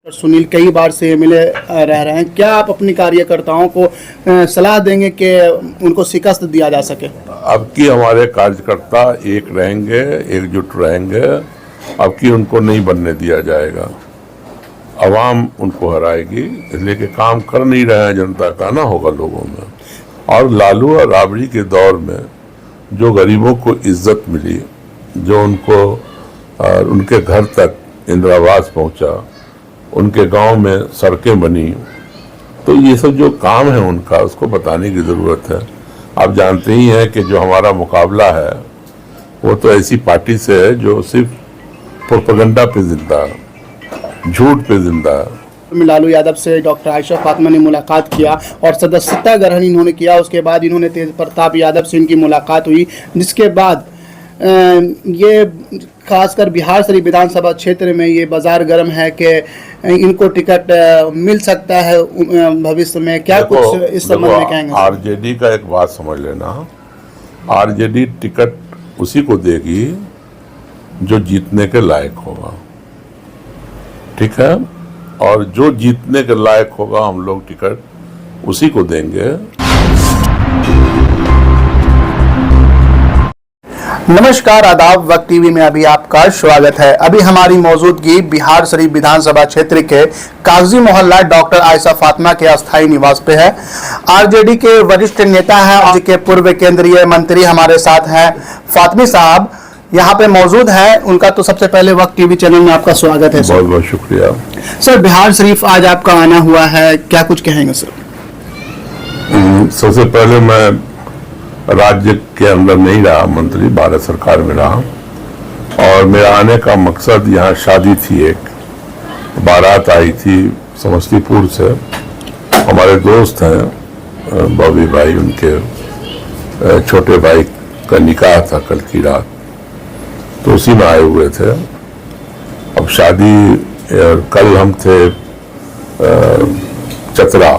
सुनील कई बार से एमएलए रह रहे हैं, क्या आप अपनी कार्यकर्ताओं को सलाह देंगे कि उनको शिकस्त दिया जा सके? अब की हमारे कार्यकर्ता एक रहेंगे, एकजुट रहेंगे। अब की उनको नहीं बनने दिया जाएगा। आवाम उनको हराएगी, इसलिए कि काम कर नहीं रहे हैं जनता का ना होगा लोगों में। और लालू और राबड़ी के दौर में जो गरीबों को इज्जत मिली, जो उनको उनके घर तक इंदिरावास पहुंचा, उनके गांव में सड़कें बनी, तो ये सब जो काम है उनका, उसको बताने की ज़रूरत है। आप जानते ही हैं कि जो हमारा मुकाबला है वो तो ऐसी पार्टी से है जो सिर्फ प्रोपेगेंडा पे जिंदा है, झूठ पे जिंदा है। लालू यादव से डॉक्टर आयशा फातिमा ने मुलाकात किया और सदस्यता ग्रहण इन्होंने किया। उसके बाद इन्होंने तेज प्रताप यादव से इनकी मुलाकात हुई, जिसके बाद ये खासकर बिहार शरीफ विधानसभा क्षेत्र में ये बाजार गर्म है कि इनको टिकट मिल सकता है भविष्य में। क्या कुछ इस संबंध में कहेंगे? आरजेडी का एक बात समझ लेना, आरजेडी टिकट उसी को देगी जो जीतने के लायक होगा, ठीक है? और जो जीतने के लायक होगा हम लोग टिकट उसी को देंगे। नमस्कार, आदाब। वक्त टीवी में अभी आपका स्वागत है। अभी हमारी मौजूदगी बिहार शरीफ विधानसभा क्षेत्र के कागजी मोहल्ला डॉक्टर आयशा फातिमा के अस्थायी निवास पे है। आरजेडी के वरिष्ठ नेता हैं और के पूर्व केंद्रीय मंत्री हमारे साथ हैं, फातिमी साहब यहाँ पे मौजूद है। उनका तो सबसे पहले वक्त टीवी चैनल में आपका स्वागत है सर। बहुत बहुत शुक्रिया सर। बिहार शरीफ आज आपका आना हुआ है, क्या कुछ कहेंगे सर? सबसे पहले मैं राज्य के अंदर नहीं रहा मंत्री, भारत सरकार में रहा, और मेरा आने का मकसद यहाँ शादी थी, एक बारात आई थी समस्तीपुर से। हमारे दोस्त हैं बॉबी भाई, उनके छोटे भाई का निकाह था कल की रात, तो उसी में आए हुए थे। अब शादी कल हम थे चतरा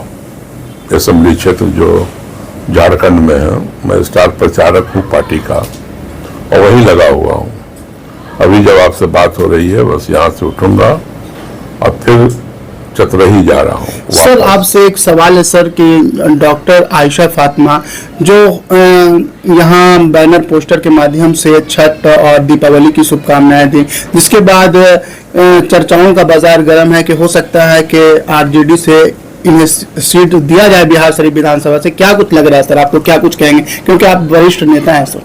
असेंबली क्षेत्र जो झारखंड में है। मैं स्टार प्रचारक हूँ पार्टी का और वहीं लगा हुआ हूँ। अभी जब आपसे बात हो रही है बस यहाँ से उठूंगा और फिर चतरही जा रहा हूँ। सर आपसे एक सवाल है सर कि डॉक्टर आयशा फातिमा जो यहाँ बैनर पोस्टर के माध्यम से छठ और दीपावली की शुभकामनाएं दी, जिसके बाद चर्चाओं का बाजार गर्म है कि हो सकता है कि आरजेडी से इन्हें सीट दिया जाए बिहार शरीफ विधानसभा से। क्या कुछ लग रहा है सर आपको, क्या कुछ कहेंगे, क्योंकि आप वरिष्ठ नेता हैं सर?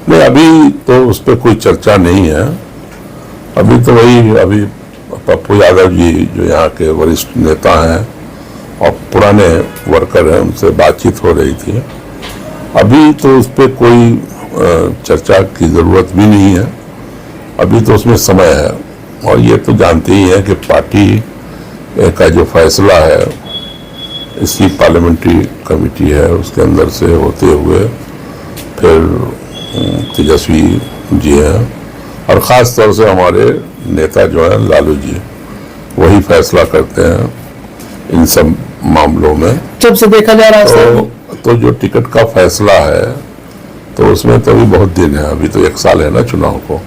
नहीं, अभी तो उस पर कोई चर्चा नहीं है। अभी तो अभी पप्पू यादव जी जो यहाँ के वरिष्ठ नेता हैं और पुराने वर्कर हैं, उनसे बातचीत हो रही थी। अभी तो उस पर कोई चर्चा की ज़रूरत भी नहीं है, अभी तो उसमें समय है। और ये तो जानते ही हैं कि पार्टी का जो फैसला है, इसकी पार्लियामेंट्री कमेटी है, उसके अंदर से होते हुए फिर तेजस्वी जी हैं और ख़ास तौर से हमारे नेता जो हैं लालू जी, वही फैसला करते हैं इन सब मामलों में। जब से देखा जा रहा है तो जो टिकट का फैसला है तो उसमें तो अभी बहुत दिन है, अभी तो 1 साल है ना चुनाव को,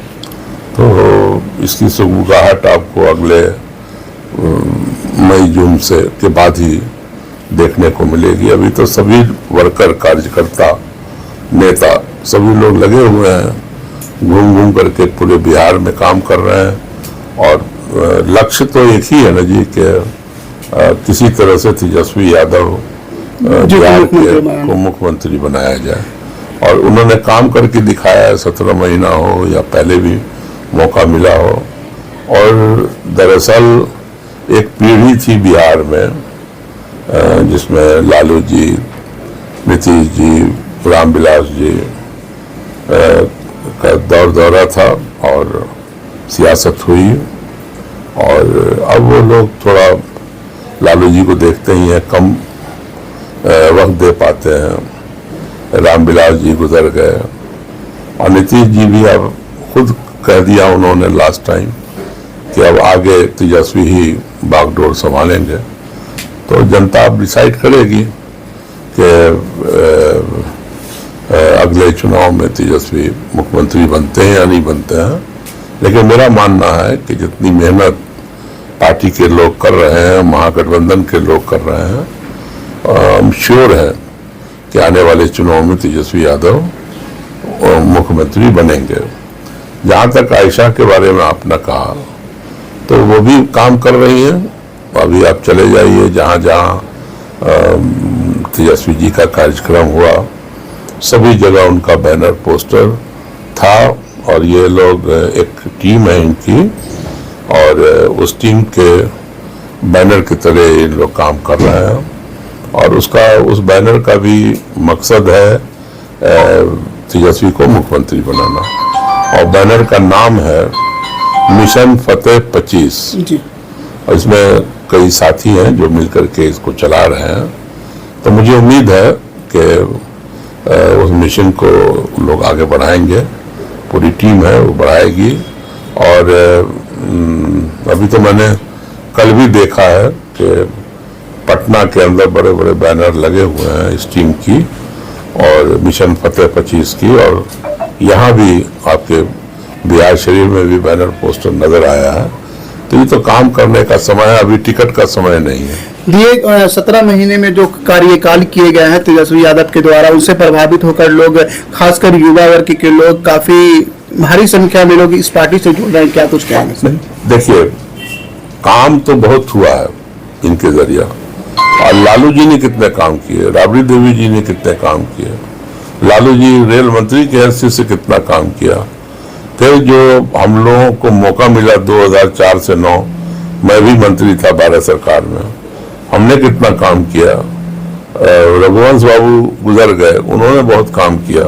तो इसकी सुगबुगाहट आपको अगले मई जून से के बाद ही देखने को मिलेगी। अभी तो सभी वर्कर, कार्यकर्ता, नेता सभी लोग लगे हुए हैं, घूम घूम करके पूरे बिहार में काम कर रहे हैं। और लक्ष्य तो एक ही है ना जी कि किसी तरह से तेजस्वी यादव बिहार को मुख्यमंत्री बनाया जाए। और उन्होंने काम करके दिखाया है, 17 महीना हो या पहले भी मौका मिला हो। और दरअसल एक पीढ़ी थी बिहार में जिसमें लालू जी, नीतीश जी, रामविलास जी का दौरा था और सियासत हुई। और अब वो लोग थोड़ा लालू जी को देखते ही हैं, कम वक्त दे पाते हैं। रामविलास जी गुजर गए और नीतीश जी भी अब खुद कह दिया उन्होंने लास्ट टाइम कि अब आगे तेजस्वी ही बागडोर संभालेंगे। तो जनता अब डिसाइड करेगी कि अगले चुनाव में तेजस्वी मुख्यमंत्री बनते हैं या नहीं बनते हैं। लेकिन मेरा मानना है कि जितनी मेहनत पार्टी के लोग कर रहे हैं, महागठबंधन के लोग कर रहे हैं। हम श्योर है कि आने वाले चुनाव में तेजस्वी यादव मुख्यमंत्री बनेंगे। जहां तक आयशा के बारे में आपने कहा, तो वो भी काम कर रही हैं। अभी आप चले जाइए जहां जहां तेजस्वी जी का कार्यक्रम हुआ, सभी जगह उनका बैनर पोस्टर था। और ये लोग, एक टीम है इनकी, और उस टीम के बैनर की तरह ये लोग काम कर रहे हैं। और उस बैनर का भी मकसद है तेजस्वी को मुख्यमंत्री बनाना। और बैनर का नाम है मिशन फतेह 25। और इसमें कई साथी हैं जो मिलकर के इसको चला रहे हैं। तो मुझे उम्मीद है कि उस मिशन को लोग आगे बढ़ाएंगे। पूरी टीम है वो बढ़ाएगी। और अभी तो मैंने कल भी देखा है कि पटना के अंदर बड़े बड़े बैनर लगे हुए हैं इस टीम की और मिशन फतेह 25 की। और यहाँ भी आपके बिहार शरीफ में भी बैनर पोस्टर नजर आया है। तो ये तो काम करने का समय है, अभी टिकट का समय नहीं है। ये 17 महीने में जो कार्यकाल किए गए हैं तेजस्वी यादव के द्वारा, उनसे प्रभावित होकर लोग, खासकर युवा वर्ग के लोग, काफी भारी संख्या में लोग इस पार्टी से जुड़ रहे हैं। क्या कुछ कहेंगे? देखिए, काम तो बहुत हुआ है इनके जरिए। और लालू जी ने कितने काम किए, राबड़ी देवी जी ने कितने काम किए। लालू जी रेल मंत्री की हैसियत से कितना काम किया। फिर जो हम लोगों को मौका मिला 2004 से 9, मैं भी मंत्री था भारत सरकार में, हमने कितना काम किया। रघुवंश बाबू गुजर गए, उन्होंने बहुत काम किया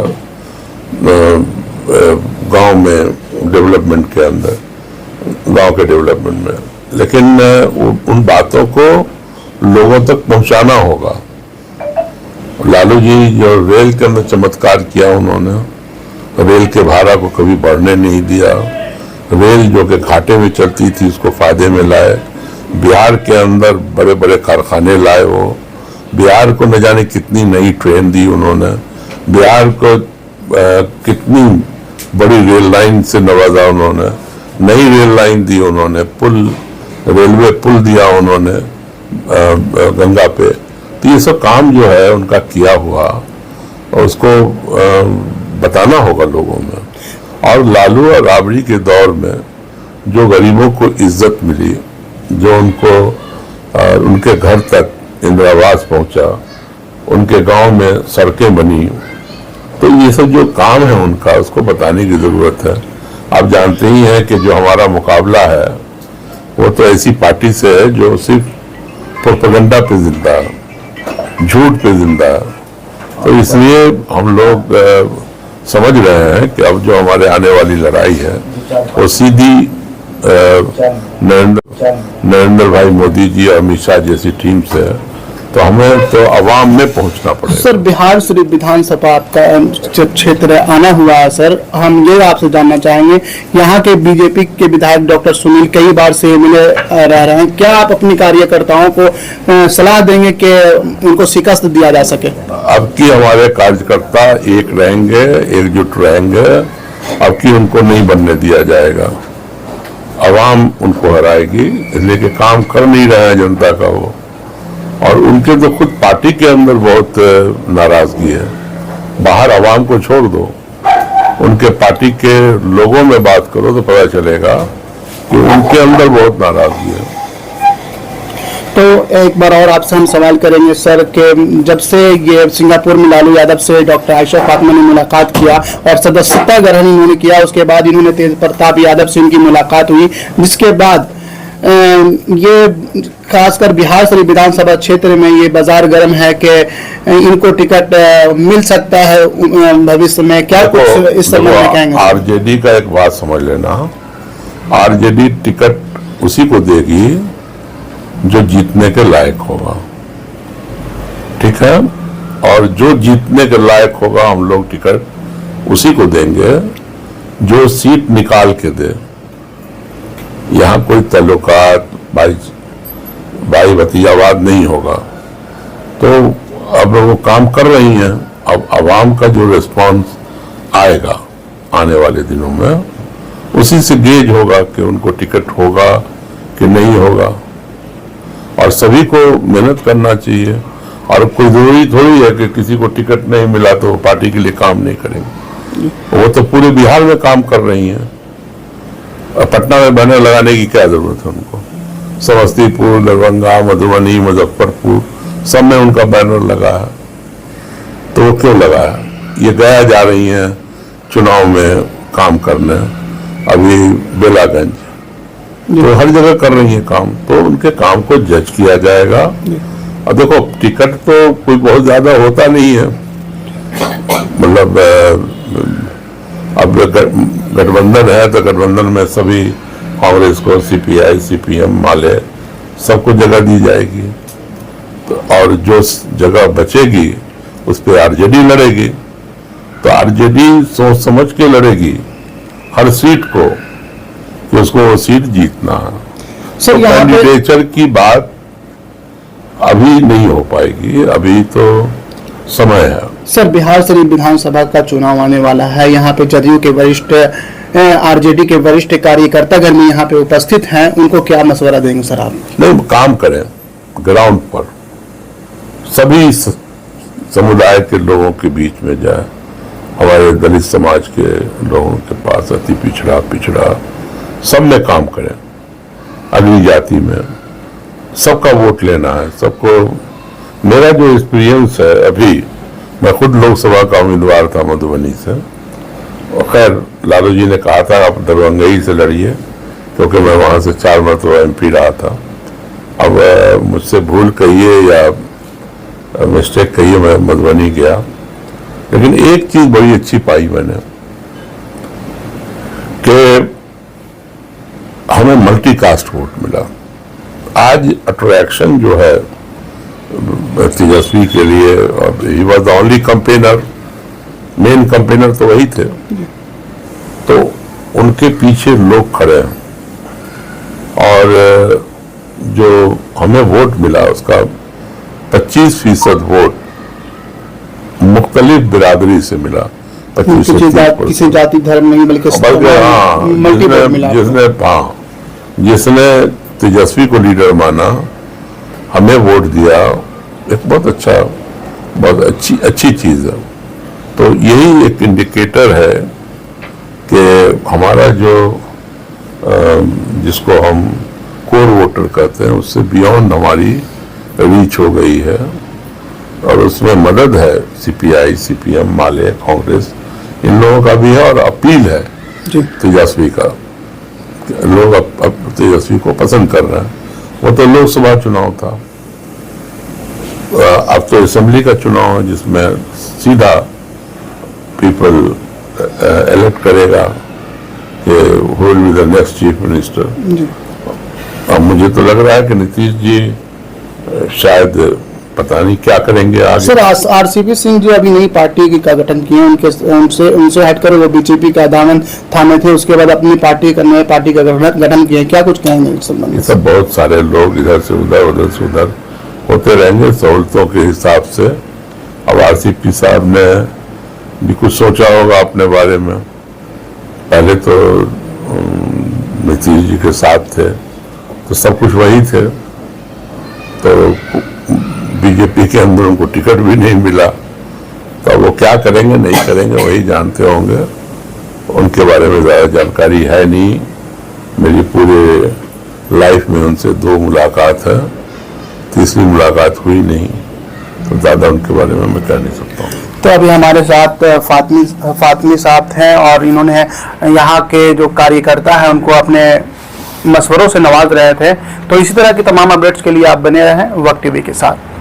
गांव में डेवलपमेंट के अंदर, गांव के डेवलपमेंट में। लेकिन उन बातों को लोगों तक पहुंचाना होगा। लालू जी जो रेल के अंदर चमत्कार किया, उन्होंने रेल के भाड़ा को कभी बढ़ने नहीं दिया। रेल जो कि घाटे में चलती थी उसको फायदे में लाए। बिहार के अंदर बड़े बड़े कारखाने लाए। वो बिहार को न जाने कितनी नई ट्रेन दी उन्होंने। बिहार को कितनी बड़ी रेल लाइन से नवाजा उन्होंने। नई रेल लाइन दी उन्होंने, पुल, रेलवे पुल दिया उन्होंने गंगा पे। तो ये सब काम जो है उनका किया हुआ, और उसको बताना होगा लोगों में। और लालू और राबड़ी के दौर में जो गरीबों को इज्जत मिली, जो उनको उनके घर तक इंदिरा आवास पहुंचा, उनके गांव में सड़कें बनी, तो ये सब जो काम है उनका, उसको बताने की जरूरत है। आप जानते ही हैं कि जो हमारा मुकाबला है वो तो ऐसी पार्टी से है जो सिर्फ प्रोपेगेंडा पे जिंदा है, झूठ पे जिंदा है। तो इसलिए हम लोग समझ रहे हैं कि अब जो हमारे आने वाली लड़ाई है वो सीधी नरेंद्र भाई मोदी जी और अमित शाह जैसी टीम से है। तो हमें तो अवाम में पहुंचना पड़ेगा। सर, बिहार शरीफ विधानसभा आपका क्षेत्र आना हुआ है सर, हम ये आपसे जानना चाहेंगे, यहाँ के बीजेपी के विधायक डॉक्टर सुनील कई बार से मिले रह रहे हैं, क्या आप अपने कार्यकर्ताओं को सलाह देंगे कि उनको शिकस्त दिया जा सके? अब की हमारे कार्यकर्ता एक रहेंगे, एकजुट रहेंगे। अब की उनको नहीं बनने दिया जाएगा। अवाम उनको हराएगी, इसलिए कि काम कर नहीं रहा है जनता का वो। और उनके तो खुद पार्टी के अंदर बहुत नाराजगी है। बाहर अवाम को छोड़ दो, उनके पार्टी के लोगों में बात करो तो पता चलेगा कि उनके अंदर बहुत नाराजगी है। तो एक बार और आपसे हम सवाल करेंगे सर कि जब से ये सिंगापुर में लालू यादव से डॉक्टर आयशा फातिमा ने मुलाकात किया और सदस्यता ग्रहण इन्होंने किया, उसके बाद इन्होंने तेज प्रताप यादव से इनकी मुलाकात हुई, जिसके बाद ये खासकर बिहार शरीफ विधानसभा क्षेत्र में ये बाजार गर्म है कि इनको टिकट मिल सकता है भविष्य में। क्या कुछ इस संबंध में कहेंगे? आरजेडी का एक बात समझ लेना, आरजेडी टिकट उसी को देगी जो जीतने के लायक होगा, ठीक है। और जो जीतने के लायक होगा हम लोग टिकट उसी को देंगे जो सीट निकाल के दे। यहाँ कोई तल्लुकात, भाई भतीजावाद नहीं होगा। तो अब वो काम कर रही हैं। अब आवाम का जो रिस्पांस आएगा आने वाले दिनों में, उसी से गेज होगा कि उनको टिकट होगा कि नहीं होगा। और सभी को मेहनत करना चाहिए, और कोई जरूरी थोड़ी है कि किसी को टिकट नहीं मिला तो पार्टी के लिए काम नहीं करेंगे। वो तो पूरे बिहार में काम कर रही हैं। पटना में बैनर लगाने की क्या जरूरत है उनको? समस्तीपुर, दरभंगा, मधुबनी, मुजफ्फरपुर सब में उनका बैनर लगा है, तो वो क्यों लगा है? ये गया जा रही हैं चुनाव में काम करने, अभी बेलागंज, तो हर जगह कर रही है काम, तो उनके काम को जज किया जाएगा। और देखो टिकट तो कोई बहुत ज्यादा होता नहीं है, मतलब अब गठबंधन है तो गठबंधन में सभी कांग्रेस को, सीपीआई, सीपीएम, माले सबको जगह दी जाएगी, तो और जो जगह बचेगी उस पर आरजेडी लड़ेगी। तो आरजेडी सोच समझ के लड़ेगी हर सीट को कि उसको वो सीट जीतना है। सर तो कैंडिडेचर की बात अभी नहीं हो पाएगी, अभी तो समय है। सर बिहार शरीफ विधानसभा का चुनाव आने वाला है, यहाँ पे जदयू के वरिष्ठ, आरजेडी के वरिष्ठ कार्यकर्ता घर में यहाँ पे उपस्थित हैं, उनको क्या मशवरा देंगे सर आप? नहीं, काम करें ग्राउंड पर, सभी समुदाय के लोगों के बीच में जाए, हमारे दलित समाज के लोगों के पास, अति पिछड़ा सब में काम करें, अगली जाति में सबका वोट लेना है सबको। मेरा जो एक्सपीरियंस है, अभी मैं खुद लोकसभा का उम्मीदवार था मधुबनी से, और खैर लालू जी ने कहा था आप दरभंगा से लड़िए, क्योंकि मैं वहां से 4 मरतबा एमपी रहा था। अब मुझसे भूल कहिए या मिस्टेक कहिए, मैं मधुबनी गया, लेकिन एक चीज बड़ी अच्छी पाई मैंने कि हमें मल्टी कास्ट वोट मिला। आज अट्रैक्शन जो है तेजस्वी के लिए, he was the only campaigner, main campaigner तो वही थे, तो उनके पीछे लोग खड़े हैं। और जो हमें वोट मिला उसका 25% वोट मुख्तलिफ बिरादरी से मिला। किसी जाति धर्म नहीं, बल्कि जिसने तेजस्वी को लीडर माना, हमें वोट दिया, एक बहुत अच्छी चीज है। तो यही एक इंडिकेटर है कि हमारा जो जिसको हम कोर वोटर कहते हैं, उससे बियॉन्ड हमारी रीच हो गई है, और उसमें मदद है सीपीआई, सीपीएम, माले, कांग्रेस, इन लोगों का भी है, और अपील है तेजस्वी का। लोग अब तेजस्वी को पसंद कर रहे हैं। वो तो लोकसभा चुनाव था, अब तो असेंबली का चुनाव है, जिसमें सीधा पीपल इलेक्ट करेगा कि who will be the next chief minister. अब मुझे तो लग रहा है कि नीतीश जी शायद पता नहीं क्या करेंगे आगे। सर आरसीपी सिंह जी अभी नई पार्टी का गठन किए, उनसे हटकर वो बीजेपी का दामन थामे थे, उसके बाद अपनी पार्टी का नई पार्टी का गठन किया, क्या कुछ कहेंगे इस संबंध में? ये सब बहुत सारे लोग इधर से उधर होते रहेंगे सहूलतों के हिसाब से। अब आरसीपी साहब ने भी कुछ सोचा होगा अपने बारे में, पहले तो नीतीश जी के साथ थे तो सब कुछ वही थे, तो बीजेपी के अंदर उनको टिकट भी नहीं मिला, तो वो क्या करेंगे नहीं करेंगे वही जानते होंगे। उनके बारे में ज़्यादा जानकारी है नहीं, मेरी पूरे लाइफ में उनसे 2 मुलाकात है, तीसरी मुलाकात हुई नहीं, तो ज़्यादा उनके बारे में मैं कह नहीं सकता हूँ। तो अभी हमारे साथ फातमी साहब हैं, और इन्होंने यहाँ के जो कार्यकर्ता हैं उनको अपने मशवरों से नवाज रहे थे। तो इसी तरह की तमाम अपडेट्स के लिए आप बने रहें वक्त टीवी के साथ।